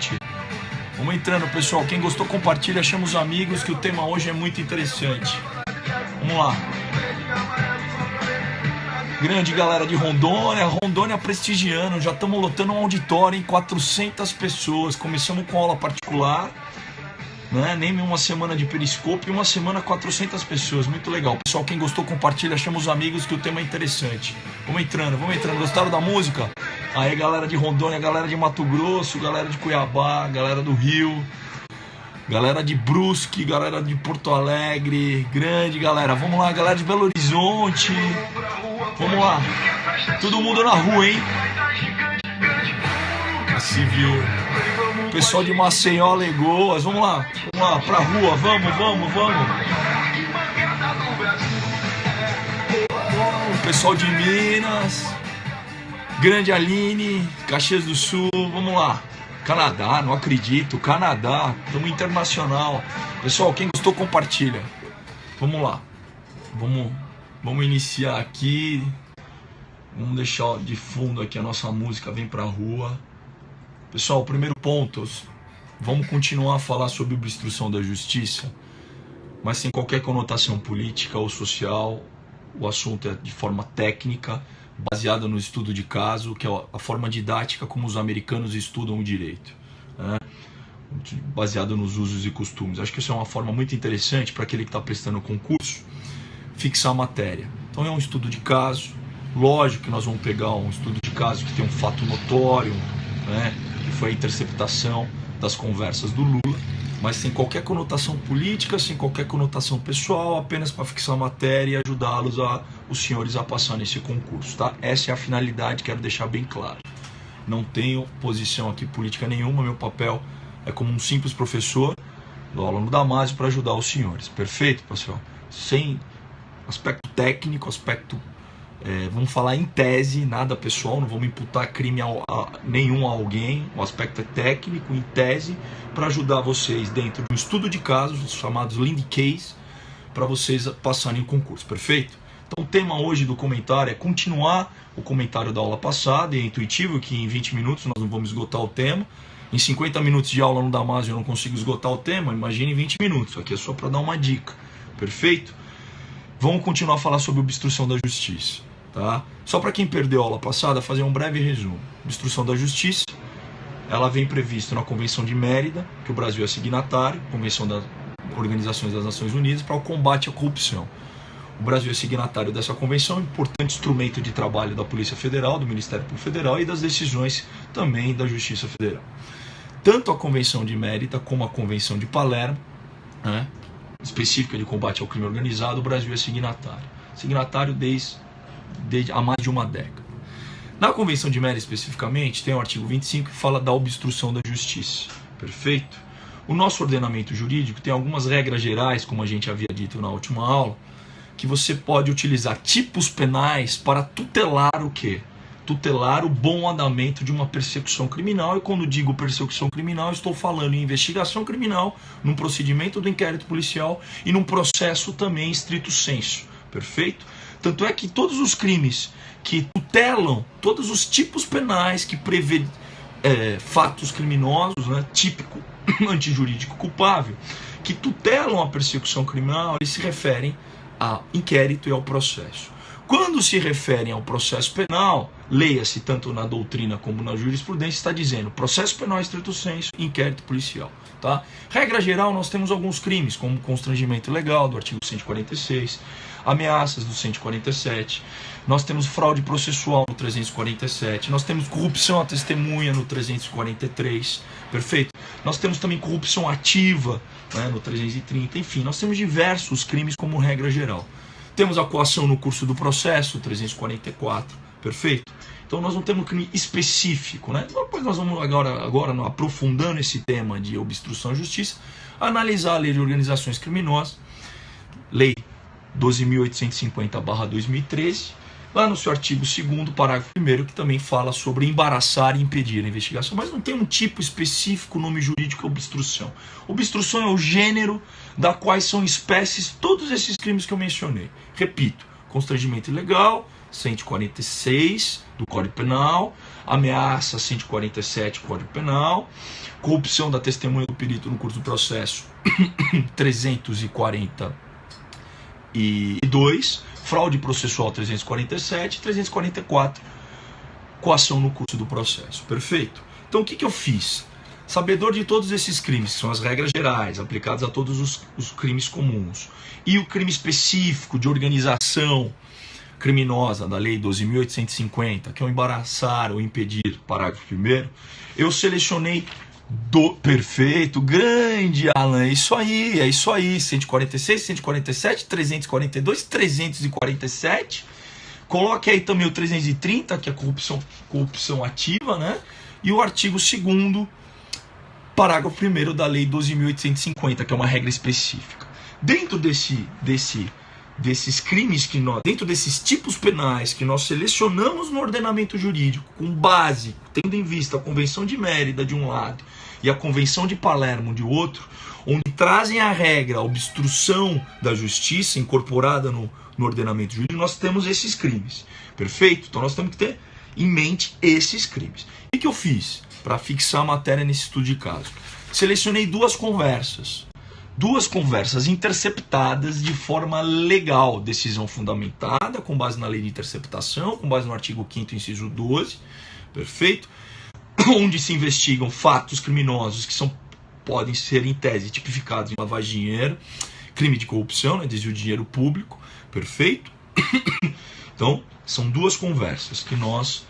noite. Vamos entrando, pessoal. Quem gostou, compartilha, chama os amigos, que o tema hoje é muito interessante. Vamos lá. Grande galera de Rondônia, Rondônia prestigiando, já estamos lotando um auditório em 400 pessoas. Começamos com aula particular, né? Nem uma semana de periscope e uma semana 400 pessoas, muito legal. Pessoal, quem gostou, compartilha, chama os amigos, que o tema é interessante. Vamos entrando. Gostaram da música? Aí, galera de Rondônia, galera de Mato Grosso, galera de Cuiabá, galera do Rio, galera de Brusque, galera de Porto Alegre, grande galera. Vamos lá, galera de Belo Horizonte. Vamos lá. Todo mundo na rua, hein? A civil. Pessoal de Maceió, Alagoas. Vamos lá pra rua. Vamos. Pessoal de Minas. Grande Aline, Caxias do Sul. Vamos lá. Canadá, não acredito. Canadá. Estamos internacional. Pessoal, quem gostou, compartilha. Vamos lá. Vamos iniciar aqui. Vamos deixar de fundo aqui a nossa música. Vem pra rua. Pessoal, primeiro ponto. Vamos continuar a falar sobre obstrução da justiça, mas sem qualquer conotação política ou social. O assunto é de forma técnica, baseado no estudo de caso, que é a forma didática como os americanos estudam o direito, né? Baseado nos usos e costumes. Acho que isso é uma forma muito interessante para aquele que está prestando o concurso fixar a matéria. Então é um estudo de caso. Lógico que nós vamos pegar um estudo de caso que tem um fato notório, né, que foi a interceptação das conversas do Lula, mas sem qualquer conotação política, sem qualquer conotação pessoal, apenas para fixar a matéria e ajudá-los, os senhores, a passar nesse concurso, tá? Essa é a finalidade, quero deixar bem claro. Não tenho posição aqui política nenhuma, meu papel é como um simples professor do aluno Damásio para ajudar os senhores. Perfeito, pessoal? Sem aspecto técnico, vamos falar em tese, nada pessoal, não vamos imputar crime nenhum a alguém. O aspecto é técnico, em tese, para ajudar vocês dentro de um estudo de casos, chamados Lindy Case, para vocês passarem o concurso, perfeito? Então o tema hoje do comentário é continuar o comentário da aula passada, e é intuitivo que em 20 minutos nós não vamos esgotar o tema. Em 50 minutos de aula no Damásio eu não consigo esgotar o tema, imagine em 20 minutos, aqui é só para dar uma dica, perfeito? Vamos continuar a falar sobre obstrução da justiça, tá? Só para quem perdeu a aula passada, fazer um breve resumo. Obstrução da justiça, ela vem prevista na Convenção de Mérida, que o Brasil é signatário, Convenção das Organizações das Nações Unidas, para o combate à corrupção. O Brasil é signatário dessa convenção, um importante instrumento de trabalho da Polícia Federal, do Ministério Público Federal e das decisões também da Justiça Federal. Tanto a Convenção de Mérida como a Convenção de Palermo, né, específica de combate ao crime organizado, o Brasil é signatário desde há mais de uma década. Na Convenção de Mérida especificamente tem o artigo 25 que fala da obstrução da justiça, perfeito? O nosso ordenamento jurídico tem algumas regras gerais, como a gente havia dito na última aula, que você pode utilizar tipos penais para tutelar o quê? Tutelar o bom andamento de uma persecução criminal. E quando digo persecução criminal, estou falando em investigação criminal, num procedimento do inquérito policial e num processo também estrito sensu, perfeito? Tanto é que todos os crimes que tutelam, todos os tipos penais que prevê fatos criminosos, né, típico, antijurídico, culpável, que tutelam a persecução criminal, eles se referem ao inquérito e ao processo. Quando se referem ao processo penal, leia-se tanto na doutrina como na jurisprudência, está dizendo processo penal estrito sensu, inquérito policial. Tá? Regra geral, nós temos alguns crimes, como constrangimento ilegal, do artigo 146, ameaças do 147, nós temos fraude processual no 347, nós temos corrupção à testemunha no 343, perfeito? Nós temos também corrupção ativa, né, no 330, enfim, nós temos diversos crimes como regra geral. Temos a coação no curso do processo, 344, perfeito? Então nós não temos um crime específico, né? Depois nós vamos agora aprofundando esse tema de obstrução à justiça, analisar a lei de organizações criminosas, lei 12.850/2013, lá no seu artigo 2º, parágrafo 1º, que também fala sobre embaraçar e impedir a investigação, mas não tem um tipo específico, nome jurídico, obstrução. Obstrução é o gênero da quais são espécies todos esses crimes que eu mencionei. Repito, constrangimento ilegal, 146 do Código Penal, ameaça 147 do Código Penal, corrupção da testemunha do perito no curso do processo 342, fraude processual 347, 344, coação no curso do processo. Perfeito? Então o que eu fiz? Sabedor de todos esses crimes, que são as regras gerais, aplicadas a todos os crimes comuns, e o crime específico de organização criminosa da Lei 12.850, que é o embaraçar ou impedir, parágrafo 1º, eu selecionei perfeito, grande Alan, é isso aí, 146, 147, 342, 347, coloque aí também o 330, que é corrupção ativa, né? E o artigo 2º, parágrafo 1º da Lei 12.850, que é uma regra específica. Dentro desses crimes dentro desses tipos penais que nós selecionamos no ordenamento jurídico, com base, tendo em vista a Convenção de Mérida de um lado e a Convenção de Palermo de outro, onde trazem a regra, a obstrução da justiça incorporada no ordenamento jurídico, nós temos esses crimes. Perfeito? Então nós temos que ter em mente esses crimes. O que eu fiz para fixar a matéria nesse estudo de caso? Selecionei duas conversas interceptadas de forma legal, decisão fundamentada, com base na lei de interceptação, com base no artigo 5º, inciso 12, perfeito? Onde se investigam fatos criminosos que podem ser, em tese, tipificados em lavagem de dinheiro, crime de corrupção, né, desvio de dinheiro público, perfeito? Então, são duas conversas que nós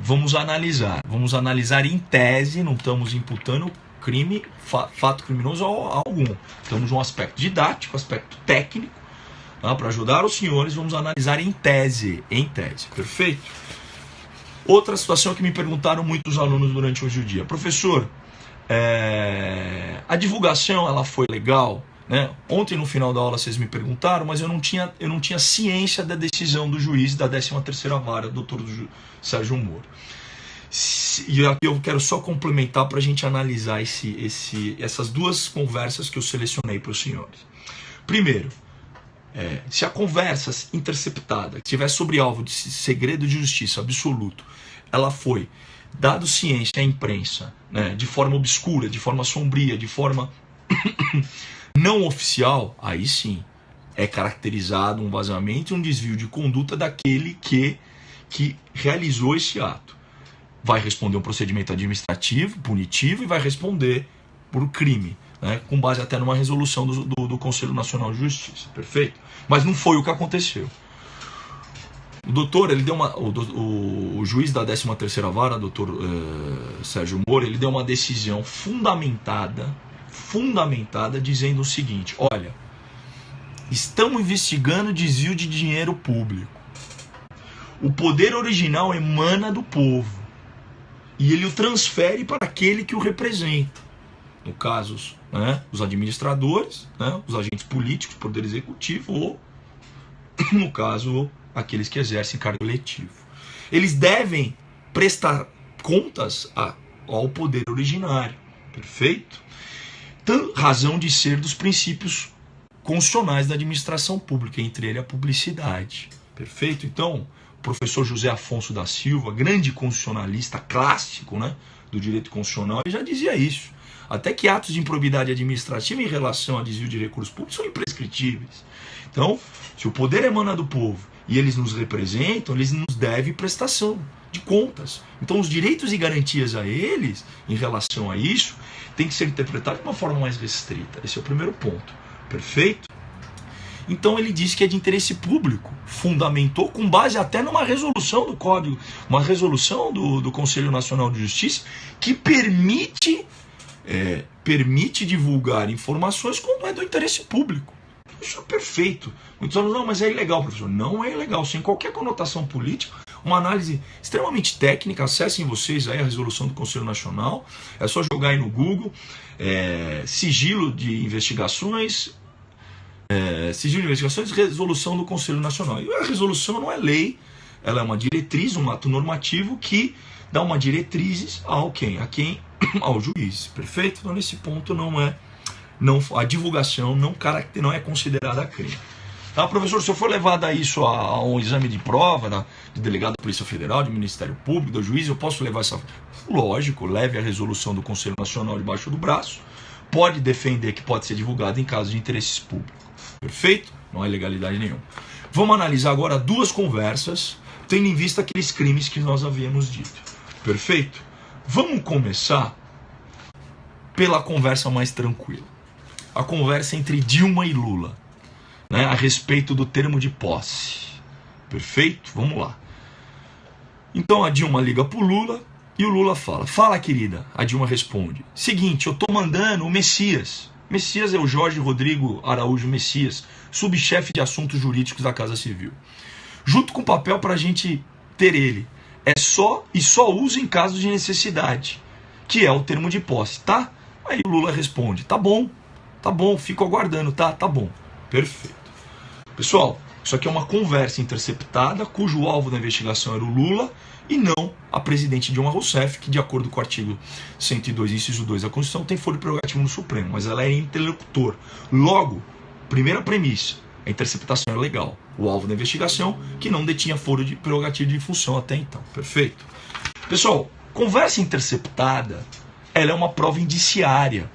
vamos analisar em tese, não estamos imputando fato criminoso a algum. Estamos num aspecto didático, aspecto técnico, para ajudar os senhores, vamos analisar em tese, perfeito? Outra situação que me perguntaram muitos alunos durante hoje o dia: professor, a divulgação ela foi legal? Né? Ontem no final da aula vocês me perguntaram, mas eu não tinha ciência da decisão do juiz da 13ª Vara, doutor Sérgio Moro. E aqui eu quero só complementar para a gente analisar essas duas conversas que eu selecionei para os senhores. Primeiro, se a conversa interceptada estiver sobre alvo de segredo de justiça absoluto, ela foi dado ciência à imprensa, né, de forma obscura, de forma sombria, de forma não oficial, aí sim é caracterizado um vazamento e um desvio de conduta daquele que realizou esse ato. Vai responder um procedimento administrativo, punitivo, e vai responder por crime, né, com base até numa resolução do Conselho Nacional de Justiça, perfeito? Mas não foi o que aconteceu. O doutor, ele deu o juiz da 13ª Vara, doutor Sérgio Moro, ele deu uma decisão fundamentada, dizendo o seguinte: olha, estamos investigando desvio de dinheiro público. O poder original emana do povo e ele o transfere para aquele que o representa. No caso, né, os administradores, né, os agentes políticos, poder executivo, ou, no caso, aqueles que exercem cargo eletivo. Eles devem prestar contas ao poder originário, perfeito? Razão de ser dos princípios constitucionais da administração pública, entre eles a publicidade, perfeito? Então, o professor José Afonso da Silva, grande constitucionalista clássico, né, do direito constitucional, ele já dizia isso. Até que atos de improbidade administrativa em relação a desvio de recursos públicos são imprescritíveis. Então, se o poder emana do povo e eles nos representam, eles nos devem prestação de contas. Então, os direitos e garantias a eles, em relação a isso, tem que ser interpretados de uma forma mais restrita. Esse é o primeiro ponto. Perfeito? Então, ele disse que é de interesse público. Fundamentou com base até numa resolução do Código, uma resolução do Conselho Nacional de Justiça, que permite divulgar informações quando é do interesse público. Isso é perfeito. Muitos alunos, não, mas é ilegal, professor. Não é ilegal, sem qualquer conotação política. Uma análise extremamente técnica. Acessem vocês aí a resolução do Conselho Nacional. É só jogar aí no Google. Sigilo de investigações, resolução do Conselho Nacional. E a resolução não é lei, ela é uma diretriz, um ato normativo que dá uma diretrizes ao ao juiz, perfeito? Então nesse ponto a divulgação não é considerada crime. Tá, professor, se eu for levado a isso a um exame de prova, de delegado da Polícia Federal, de Ministério Público, do juiz, eu posso levar essa... Lógico, leve a resolução do Conselho Nacional debaixo do braço, pode defender que pode ser divulgado em caso de interesses públicos. Perfeito? Não há ilegalidade nenhuma. Vamos analisar agora duas conversas, tendo em vista aqueles crimes que nós havíamos dito. Perfeito? Vamos começar pela conversa mais tranquila. A conversa entre Dilma e Lula, né, a respeito do termo de posse. Perfeito? Vamos lá. Então a Dilma liga pro Lula e o Lula fala: fala, querida. A Dilma responde: seguinte, eu tô mandando o Messias. Messias é o Jorge Rodrigo Araújo Messias, subchefe de assuntos jurídicos da Casa Civil. Junto com o papel pra gente ter ele. Só uso em caso de necessidade, que é o termo de posse, tá? Aí o Lula responde: tá bom, fico aguardando, tá bom. Perfeito. Pessoal, isso aqui é uma conversa interceptada, cujo alvo da investigação era o Lula e não a presidente Dilma Rousseff, que de acordo com o artigo 102, inciso 2 da Constituição, tem foro prerrogativo no Supremo, mas ela é interlocutor. Logo, primeira premissa, a interceptação é legal. O alvo da investigação, que não detinha foro de prerrogativo de função até então. Perfeito? Pessoal, conversa interceptada, ela é uma prova indiciária.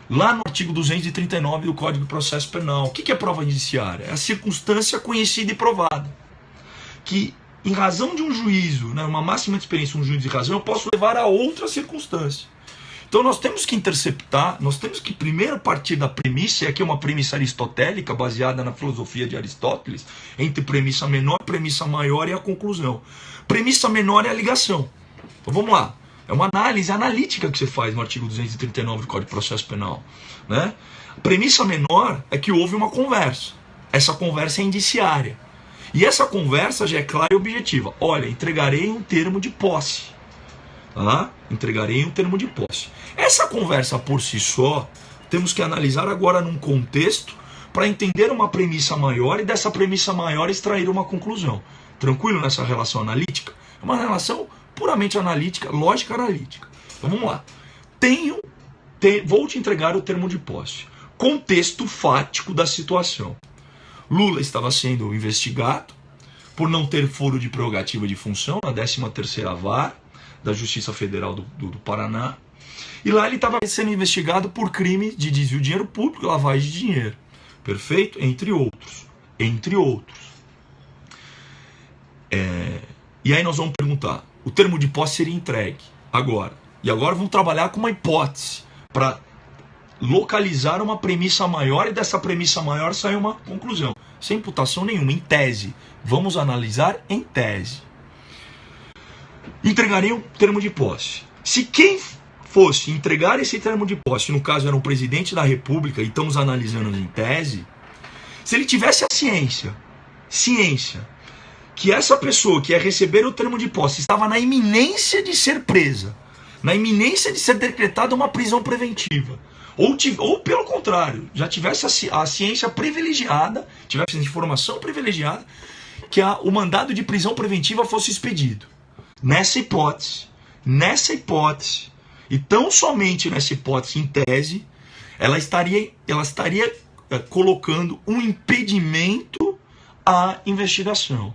Lá no artigo 239 do Código de Processo Penal, o que é prova indiciária? É a circunstância conhecida e provada. Que, em razão de um juízo, né, uma máxima de experiência, um juízo de razão, eu posso levar a outra circunstância. Então nós temos que interceptar, nós temos que primeiro partir da premissa, e aqui é uma premissa aristotélica, baseada na filosofia de Aristóteles, entre premissa menor, premissa maior e a conclusão. Premissa menor é a ligação. Então vamos lá. É uma análise analítica que você faz no artigo 239 do Código de Processo Penal, né? A premissa menor é que houve uma conversa. Essa conversa é indiciária. E essa conversa já é clara e objetiva. Olha, entregarei um termo de posse. Tá? Entregarei um termo de posse. Essa conversa por si só, temos que analisar agora num contexto para entender uma premissa maior e dessa premissa maior extrair uma conclusão. Tranquilo nessa relação analítica? É uma relação puramente analítica, lógica analítica. Então vamos lá. Vou te entregar o termo de posse. Contexto fático da situação. Lula estava sendo investigado por não ter foro de prerrogativa de função na 13ª Vara da Justiça Federal do Paraná. E lá ele estava sendo investigado por crime de desvio de dinheiro público e lavagem de dinheiro. Perfeito? Entre outros. E aí nós vamos perguntar: o termo de posse seria entregue agora. E agora vamos trabalhar com uma hipótese para localizar uma premissa maior e dessa premissa maior sair uma conclusão. Sem imputação nenhuma, em tese. Vamos analisar em tese. Entregaria o termo de posse. Se quem fosse entregar esse termo de posse, no caso era um presidente da República, e estamos analisando em tese, se ele tivesse a ciência, que essa pessoa que ia receber o termo de posse estava na iminência de ser presa, na iminência de ser decretada uma prisão preventiva, ou pelo contrário, já tivesse a ciência privilegiada, tivesse a informação privilegiada, que o mandado de prisão preventiva fosse expedido. Nessa hipótese, e tão somente nessa hipótese em tese, ela estaria colocando um impedimento à investigação.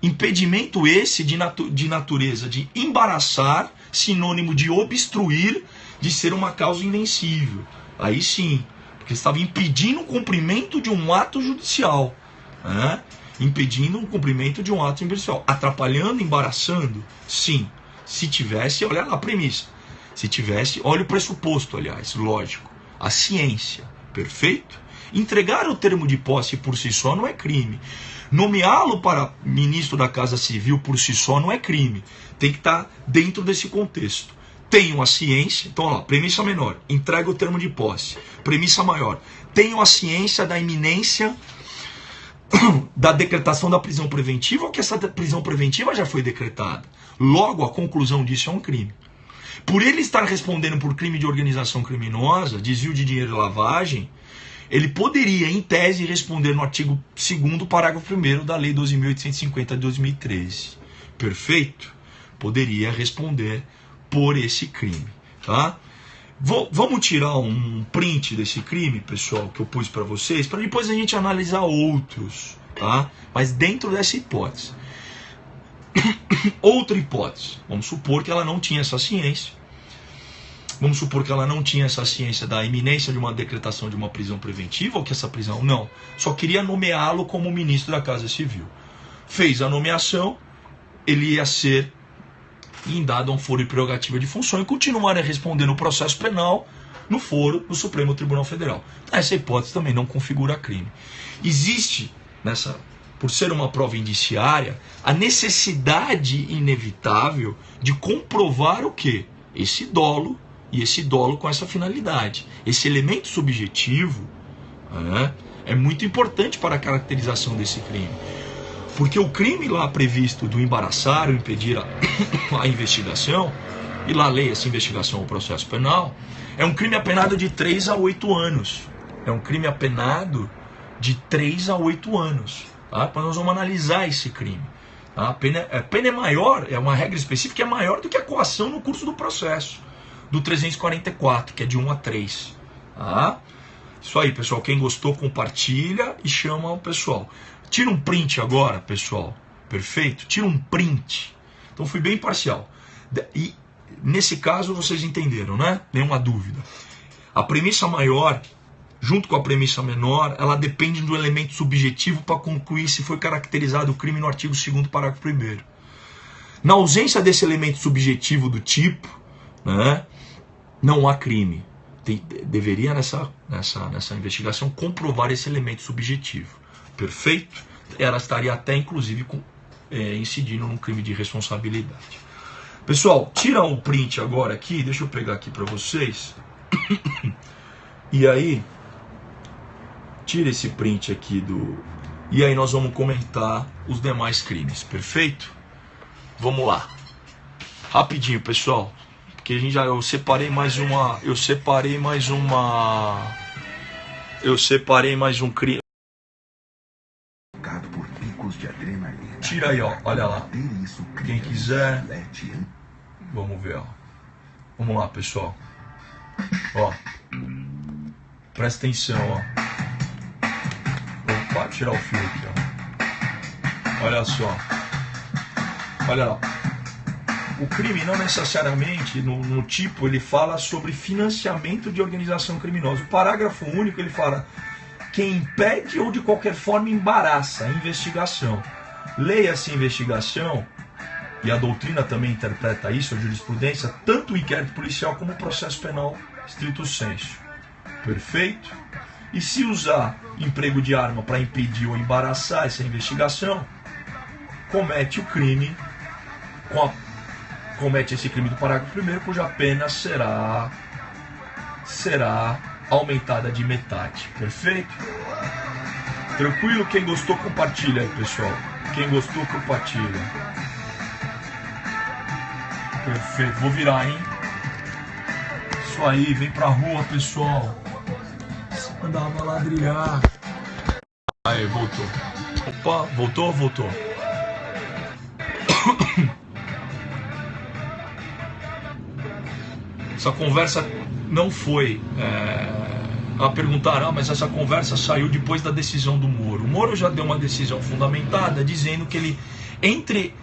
Impedimento esse de natureza de embaraçar, sinônimo de obstruir, de ser uma causa invencível. Aí sim, porque estava impedindo o cumprimento de um ato judicial, né? Impedindo o cumprimento de um ato judicial. Atrapalhando, embaraçando? Sim. Se tivesse, olha lá a premissa. Se tivesse, olha o pressuposto, aliás, lógico. A ciência. Perfeito? Entregar o termo de posse por si só não é crime. Nomeá-lo para ministro da Casa Civil por si só não é crime. Tem que estar dentro desse contexto. Tenho a ciência, então, ó, premissa menor, entrega o termo de posse. Premissa maior, tenho a ciência da iminência da decretação da prisão preventiva, ou que essa prisão preventiva já foi decretada. Logo, a conclusão disso é um crime. Por ele estar respondendo por crime de organização criminosa, desvio de dinheiro e lavagem, ele poderia, em tese, responder no artigo 2º, parágrafo 1º da Lei 12.850 de 2013. Perfeito? Poderia responder por esse crime. Tá? Vamos tirar um print desse crime, pessoal, que eu pus para vocês, para depois a gente analisar outros, tá? Mas dentro dessa hipótese. Outra hipótese, vamos supor que ela não tinha essa ciência. Vamos supor que ela não tinha essa ciência da iminência de uma decretação de uma prisão preventiva, ou que essa prisão não, só queria nomeá-lo como ministro da Casa Civil. Fez a nomeação, ele ia ser indado a um foro e prerrogativa de função e continuar a responder no processo penal no foro do Supremo Tribunal Federal. Essa hipótese também não configura crime. Existe, por ser uma prova indiciária, a necessidade inevitável de comprovar o quê? Esse dolo, e esse dolo com essa finalidade. Esse elemento subjetivo é muito importante para a caracterização desse crime. Porque o crime lá previsto do embaraçar ou impedir a investigação, e lá leia-se investigação ou processo penal, é um crime apenado de 3 a 8 anos. É um crime apenado de 3 a 8 anos. Tá? Nós vamos analisar esse crime. Tá? A pena é maior, é uma regra específica que é maior do que a coação no curso do processo. Do 344, que é de 1 a 3. Tá? Isso aí, pessoal. Quem gostou, compartilha e chama o pessoal. Tira um print agora, pessoal. Perfeito? Tira um print. Então fui bem parcial. E nesse caso vocês entenderam, né? Nenhuma dúvida. A premissa maior, junto com a premissa menor, ela depende do elemento subjetivo para concluir se foi caracterizado o crime no artigo 2º, parágrafo 1º. Na ausência desse elemento subjetivo do tipo, né, não há crime. Deveria nessa investigação comprovar esse elemento subjetivo. Perfeito? Ela estaria até inclusive incidindo num crime de responsabilidade. Pessoal, tira um print agora aqui, deixa eu pegar aqui para vocês. E aí, tira esse print aqui e aí nós vamos comentar os demais crimes, perfeito? Vamos lá. Rapidinho, pessoal. Porque eu separei mais um crime. Tira aí, ó, olha lá. Quem quiser. Vamos ver, ó. Vamos lá, pessoal. Ó. Presta atenção, ó. Opa, tirar o fio aqui, ó. Olha só. Olha lá. O crime não necessariamente, no tipo, ele fala sobre financiamento de organização criminosa. O parágrafo único, ele fala quem impede ou de qualquer forma embaraça a investigação. Leia-se investigação, e a doutrina também interpreta isso, a jurisprudência, tanto o inquérito policial como o processo penal stricto sensu. Perfeito? E se usar emprego de arma para impedir ou embaraçar essa investigação, comete o crime comete esse crime do parágrafo 1º, cuja pena será aumentada de metade. Perfeito? Tranquilo? Quem gostou, compartilha aí, pessoal. Quem gostou, compartilha. Perfeito. Vou virar, hein? Isso aí, vem pra rua, pessoal. Andar uma ladrilhar. Aí, voltou. Opa, voltou. Essa conversa não foi a perguntar, mas essa conversa saiu depois da decisão do Moro. O Moro já deu uma decisão fundamentada, dizendo que ele, entre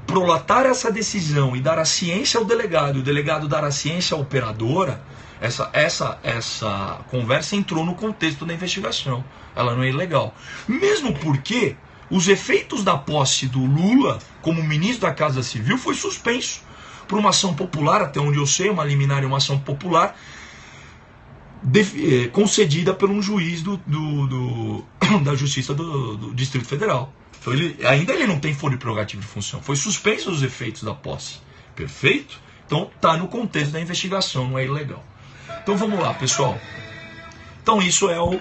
prolatar essa decisão e dar a ciência ao delegado, e o delegado dar a ciência à operadora, essa conversa entrou no contexto da investigação. Ela não é ilegal. Mesmo porque os efeitos da posse do Lula como ministro da Casa Civil foi suspenso por uma ação popular, até onde eu sei, uma liminar e uma ação popular concedida por um juiz da Justiça do Distrito Federal. Então ele não tem foro e prerrogativa de função. Foi suspenso os efeitos da posse. Perfeito? Então está no contexto da investigação, não é ilegal. Então vamos lá, pessoal. Então isso é o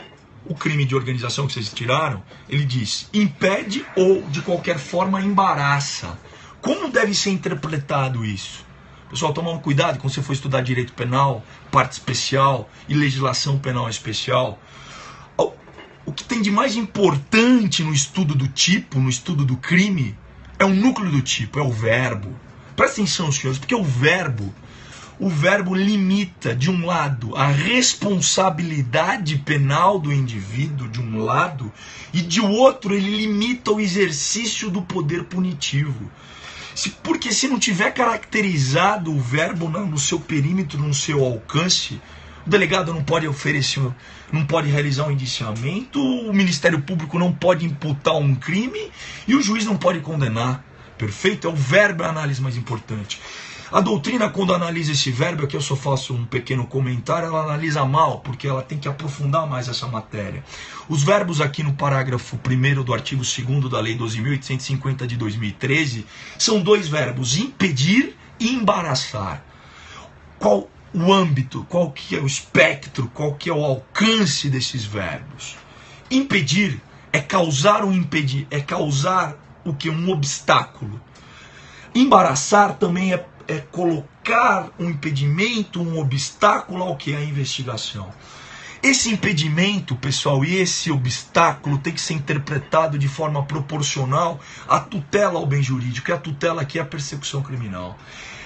crime de organização que vocês tiraram. Ele diz, impede ou de qualquer forma embaraça. Como deve ser interpretado isso? Pessoal, tomando cuidado quando você for estudar direito penal, parte especial e legislação penal especial. O que tem de mais importante no estudo do tipo, no estudo do crime, é o núcleo do tipo, é o verbo. Presta atenção, senhores, porque o verbo o verbo limita, de um lado, a responsabilidade penal do indivíduo, de um lado, e de outro, ele limita o exercício do poder punitivo. Porque se não tiver caracterizado o verbo no seu perímetro, no seu alcance, o delegado não pode oferecer, não pode realizar um indiciamento, o Ministério Público não pode imputar um crime e o juiz não pode condenar. Perfeito? É o verbo a análise mais importante. A doutrina, quando analisa esse verbo, aqui eu só faço um pequeno comentário, ela analisa mal, porque ela tem que aprofundar mais essa matéria. Os verbos aqui no parágrafo 1º do artigo 2º da Lei 12.850 de 2013, são dois verbos, impedir e embaraçar. Qual o âmbito, qual que é o espectro, qual que é o alcance desses verbos? Impedir é causar o que? Um obstáculo. Embaraçar também é colocar um impedimento, um obstáculo ao que é a investigação. Esse impedimento, pessoal, e esse obstáculo tem que ser interpretado de forma proporcional à tutela ao bem jurídico, e a tutela aqui é a persecução criminal.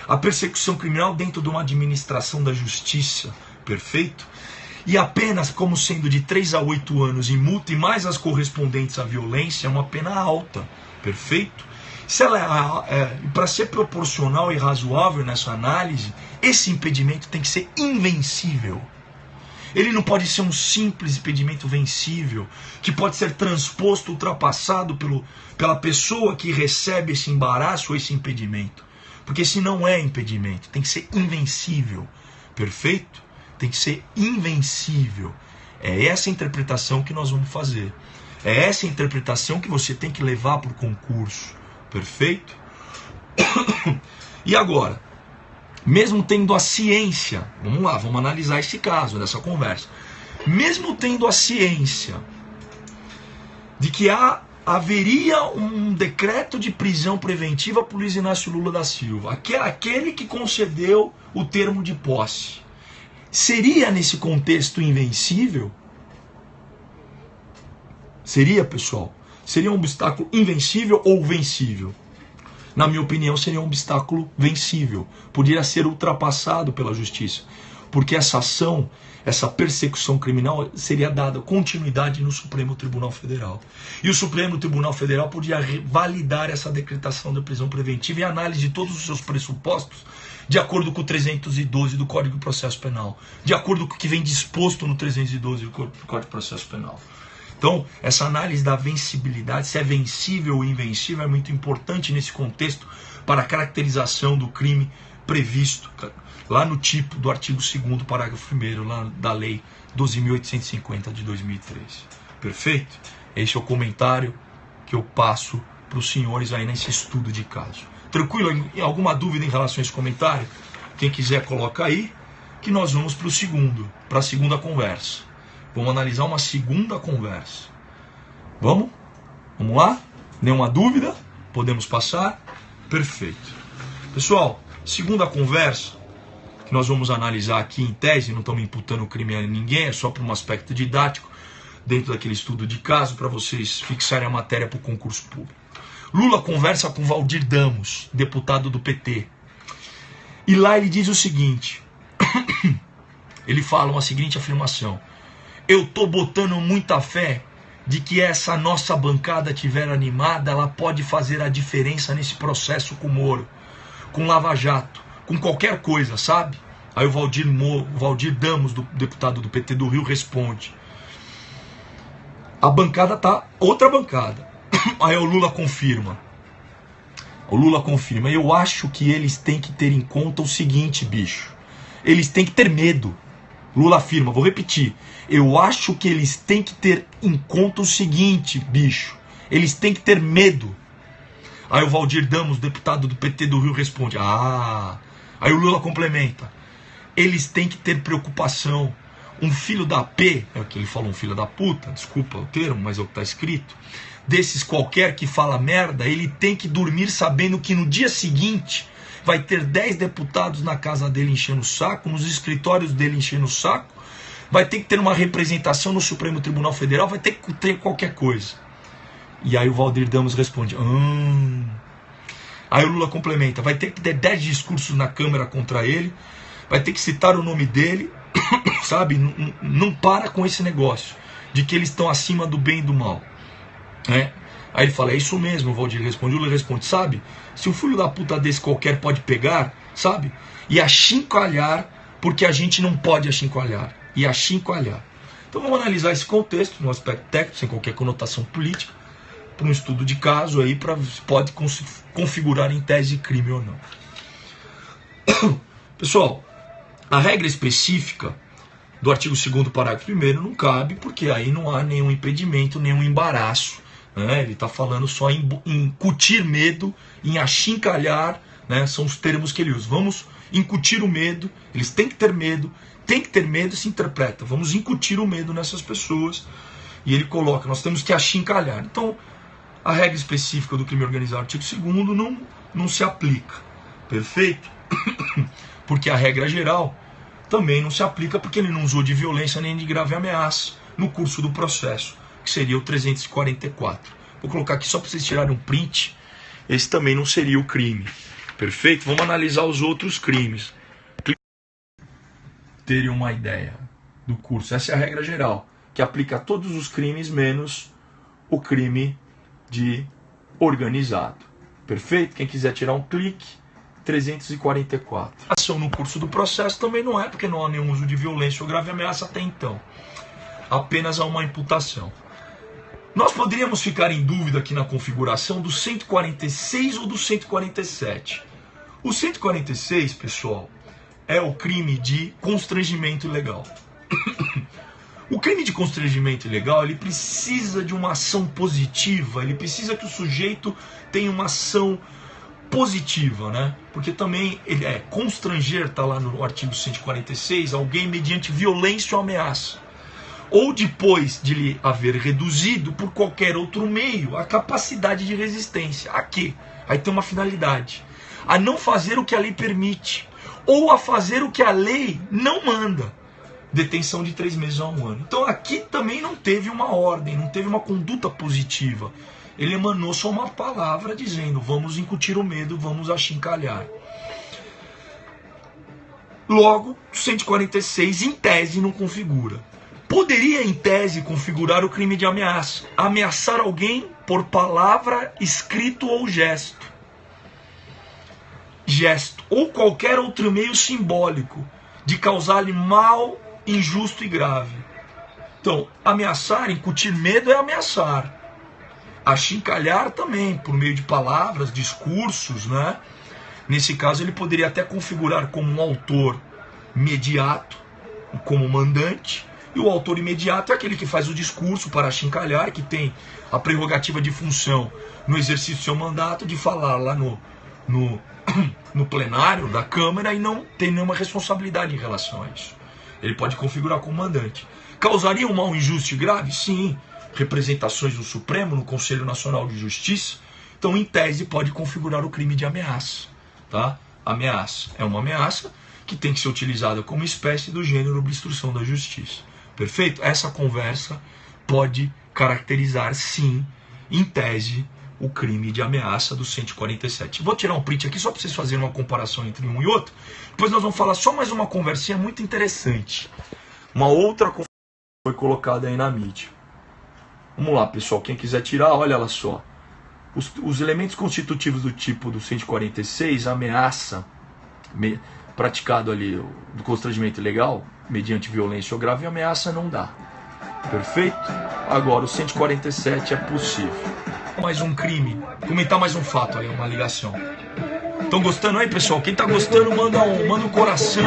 A persecução criminal dentro de uma administração da justiça, perfeito? E apenas como sendo de 3 a 8 anos em multa e mais as correspondentes à violência, é uma pena alta, perfeito? Se ela para ser proporcional e razoável nessa análise, esse impedimento tem que ser invencível. Ele não pode ser um simples impedimento vencível, que pode ser transposto, ultrapassado pela pessoa que recebe esse embaraço ou esse impedimento. Porque se não é impedimento, tem que ser invencível. Perfeito? Tem que ser invencível. É essa interpretação que nós vamos fazer. É essa interpretação que você tem que levar para o concurso. Perfeito? E agora, mesmo tendo a ciência, vamos lá, vamos analisar esse caso, nessa conversa. Mesmo tendo a ciência de que haveria um decreto de prisão preventiva por Luiz Inácio Lula da Silva, aquele que concedeu o termo de posse, seria nesse contexto invencível? Seria, pessoal? Seria um obstáculo invencível ou vencível? Na minha opinião, seria um obstáculo vencível. Poderia ser ultrapassado pela justiça. Porque essa ação, essa persecução criminal, seria dada continuidade no Supremo Tribunal Federal. E o Supremo Tribunal Federal podia validar essa decretação da prisão preventiva e análise de todos os seus pressupostos de acordo com o 312 do Código de Processo Penal. De acordo com o que vem disposto no 312 do Código de Processo Penal. Então, essa análise da vencibilidade, se é vencível ou invencível, é muito importante nesse contexto para a caracterização do crime previsto lá no tipo do artigo 2º, parágrafo 1º, lá da Lei 12.850 de 2013. Perfeito? Esse é o comentário que eu passo para os senhores aí nesse estudo de caso. Tranquilo? Alguma dúvida em relação a esse comentário? Quem quiser coloca aí, que nós vamos para a segunda conversa. Vamos analisar uma segunda conversa. Vamos? Vamos lá? Nenhuma dúvida? Podemos passar? Perfeito. Pessoal, segunda conversa que nós vamos analisar aqui em tese, não estamos imputando crime a ninguém, é só para um aspecto didático, dentro daquele estudo de caso, para vocês fixarem a matéria para o concurso público. Lula conversa com Valdir Damos, deputado do PT. E lá ele diz o seguinte, ele fala uma seguinte afirmação: eu estou botando muita fé de que essa nossa bancada estiver animada, ela pode fazer a diferença nesse processo com o Moro, com Lava Jato, com qualquer coisa, sabe? Aí o Valdir Damos, do deputado do PT do Rio, responde: a bancada tá outra bancada. Aí o Lula confirma. Eu acho que eles têm que ter em conta o seguinte, bicho. Eles têm que ter medo. Lula afirma, vou repetir. Eu acho que eles têm que ter em conta o seguinte, bicho. Eles têm que ter medo. Aí o Valdir Damos, deputado do PT do Rio, responde: Aí o Lula complementa: eles têm que ter preocupação. Um filho da P, é o que ele falou, um filho da puta, desculpa o termo, mas é o que está escrito, desses qualquer que fala merda, ele tem que dormir sabendo que no dia seguinte vai ter 10 deputados na casa dele enchendo o saco, nos escritórios dele enchendo o saco, vai ter que ter uma representação no Supremo Tribunal Federal, vai ter que ter qualquer coisa. E aí o Valdir Damos responde: Aí o Lula complementa: vai ter que ter 10 discursos na Câmara contra ele, vai ter que citar o nome dele, sabe? Não para com esse negócio de que eles estão acima do bem e do mal, né? Aí ele fala, é isso mesmo, o Valdir responde. O Lula responde, sabe? Se um filho da puta desse qualquer pode pegar, sabe? E achincalhar, porque a gente não pode achincalhar. E achincalhar. Então vamos analisar esse contexto, no aspecto técnico, sem qualquer conotação política, para um estudo de caso aí, pode configurar em tese crime ou não. Pessoal, a regra específica do artigo 2º, parágrafo 1º, não cabe, porque aí não há nenhum impedimento, nenhum embaraço, né? Ele está falando só em incutir medo, em achincalhar, né? São os termos que ele usa. Vamos incutir o medo, eles têm que ter medo, se interpreta. Vamos incutir o medo nessas pessoas. E ele coloca, nós temos que achincalhar. Então, a regra específica do crime organizado, artigo 2º, não se aplica. Perfeito? Porque a regra geral também não se aplica, porque ele não usou de violência nem de grave ameaça no curso do processo, que seria o 344. Vou colocar aqui só para vocês tirarem um print. Esse também não seria o crime. Perfeito? Vamos analisar os outros crimes. Terem uma ideia do curso. Essa é a regra geral, que aplica a todos os crimes, menos o crime de organizado. Perfeito? Quem quiser tirar um clique, 344. Ação no curso do processo também não é, porque não há nenhum uso de violência ou grave ameaça até então. Apenas há uma imputação. Nós poderíamos ficar em dúvida aqui na configuração do 146 ou do 147. O 146, pessoal, é o crime de constrangimento ilegal. O crime de constrangimento ilegal, ele precisa de uma ação positiva, ele precisa que o sujeito tenha uma ação positiva, né? Porque também ele constranger, está lá no artigo 146, alguém mediante violência ou ameaça, ou depois de lhe haver reduzido por qualquer outro meio a capacidade de resistência. A quê? Aí tem uma finalidade: a não fazer o que a lei permite, ou a fazer o que a lei não manda. Detenção de 3 meses a 1 ano. Então aqui também não teve uma ordem, não teve uma conduta positiva. Ele emanou só uma palavra dizendo, vamos incutir o medo, vamos achincalhar. Logo, 146 em tese não configura. Poderia em tese configurar o crime de ameaça. Ameaçar alguém por palavra, escrito ou gesto. Ou qualquer outro meio simbólico de causar-lhe mal, injusto e grave. Então, ameaçar, incutir medo é ameaçar. Achincalhar também, por meio de palavras, discursos, né? Nesse caso, ele poderia até configurar como um autor imediato, como mandante, e o autor imediato é aquele que faz o discurso para achincalhar, que tem a prerrogativa de função no exercício do seu mandato de falar lá no plenário da Câmara e não tem nenhuma responsabilidade em relação a isso. Ele pode configurar como mandante. Causaria um mal injusto e grave? Sim. Representações do Supremo, no Conselho Nacional de Justiça. Então, em tese, pode configurar o crime de ameaça. Tá? Ameaça é uma ameaça que tem que ser utilizada como espécie do gênero obstrução da justiça. Perfeito? Essa conversa pode caracterizar, sim, em tese, o crime de ameaça do 147. Vou tirar um print aqui só para vocês fazerem uma comparação entre um e outro. Depois nós vamos falar só mais uma conversinha muito interessante. Uma outra conversa foi colocada aí na mídia. Vamos lá, pessoal. Quem quiser tirar, olha lá só. Os elementos constitutivos do tipo do 146, ameaça praticado ali, do constrangimento ilegal, mediante violência ou grave ameaça, não dá. Perfeito? Agora, o 147 é possível. Mais um crime, comentar mais um fato aí, uma ligação. Estão gostando aí, pessoal? Quem tá gostando, manda um coração.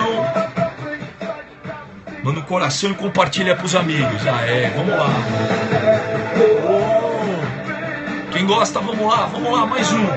Manda um coração e compartilha pros amigos. Vamos lá. Quem gosta, vamos lá, mais um.